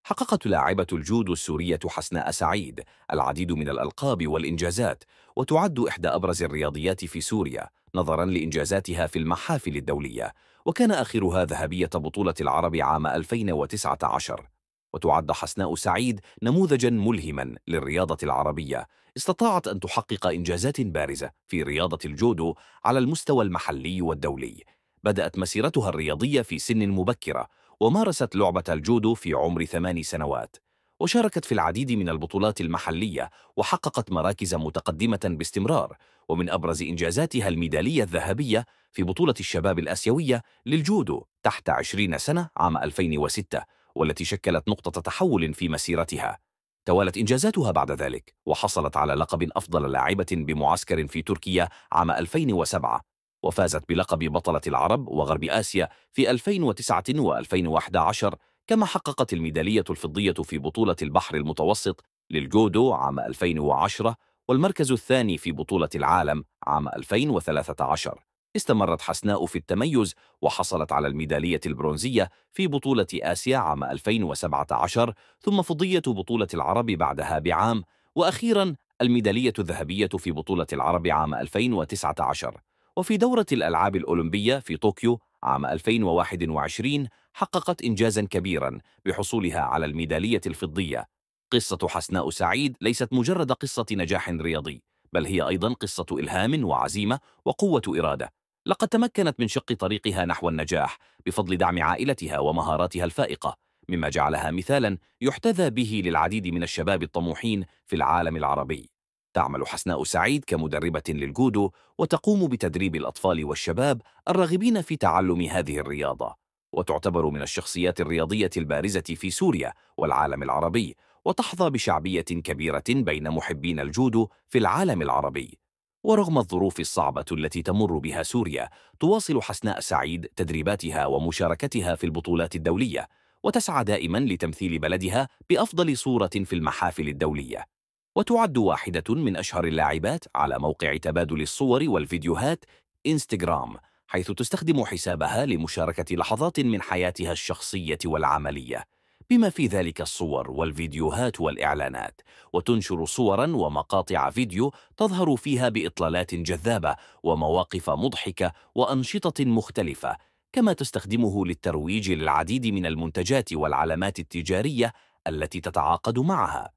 حققت لاعبة الجودو السورية حسناء سعيد العديد من الألقاب والإنجازات، وتعد إحدى أبرز الرياضيات في سوريا نظراً لإنجازاتها في المحافل الدولية، وكان آخرها ذهبية بطولة العرب عام 2019. وتعد حسناء سعيد نموذجاً ملهماً للرياضة العربية، استطاعت أن تحقق إنجازات بارزة في رياضة الجودو على المستوى المحلي والدولي. بدأت مسيرتها الرياضية في سن مبكرة، ومارست لعبة الجودو في عمر 8 سنوات، وشاركت في العديد من البطولات المحلية وحققت مراكز متقدمة باستمرار. ومن أبرز إنجازاتها الميدالية الذهبية في بطولة الشباب الآسيوية للجودو تحت 20 سنة عام 2006، والتي شكلت نقطة تحول في مسيرتها. توالت إنجازاتها بعد ذلك، وحصلت على لقب أفضل لاعبة بمعسكر في تركيا عام 2007، وفازت بلقب بطلة العرب وغرب آسيا في 2009 و2011، كما حققت الميدالية الفضية في بطولة البحر المتوسط للجودو عام 2010، والمركز الثاني في بطولة العالم عام 2013. استمرت حسناء في التميز، وحصلت على الميدالية البرونزية في بطولة آسيا عام 2017، ثم فضية بطولة العرب بعدها بعام، وأخيرا الميدالية الذهبية في بطولة العرب عام 2019. وفي دورة الألعاب الأولمبية في طوكيو عام 2021 حققت إنجازا كبيرا بحصولها على الميدالية الفضية. قصة حسناء سعيد ليست مجرد قصة نجاح رياضي، بل هي أيضا قصة إلهام وعزيمة وقوة إرادة. لقد تمكنت من شق طريقها نحو النجاح بفضل دعم عائلتها ومهاراتها الفائقة، مما جعلها مثالا يحتذى به للعديد من الشباب الطموحين في العالم العربي. تعمل حسناء سعيد كمدربة للجودو، وتقوم بتدريب الأطفال والشباب الراغبين في تعلم هذه الرياضة، وتعتبر من الشخصيات الرياضية البارزة في سوريا والعالم العربي، وتحظى بشعبية كبيرة بين محبين الجودو في العالم العربي. ورغم الظروف الصعبة التي تمر بها سوريا، تواصل حسناء سعيد تدريباتها ومشاركتها في البطولات الدولية، وتسعى دائما لتمثيل بلدها بأفضل صورة في المحافل الدولية. وتعد واحدة من أشهر اللاعبات على موقع تبادل الصور والفيديوهات إنستغرام، حيث تستخدم حسابها لمشاركة لحظات من حياتها الشخصية والعملية، بما في ذلك الصور والفيديوهات والإعلانات، وتنشر صورا ومقاطع فيديو تظهر فيها بإطلالات جذابة ومواقف مضحكة وأنشطة مختلفة، كما تستخدمه للترويج للعديد من المنتجات والعلامات التجارية التي تتعاقد معها.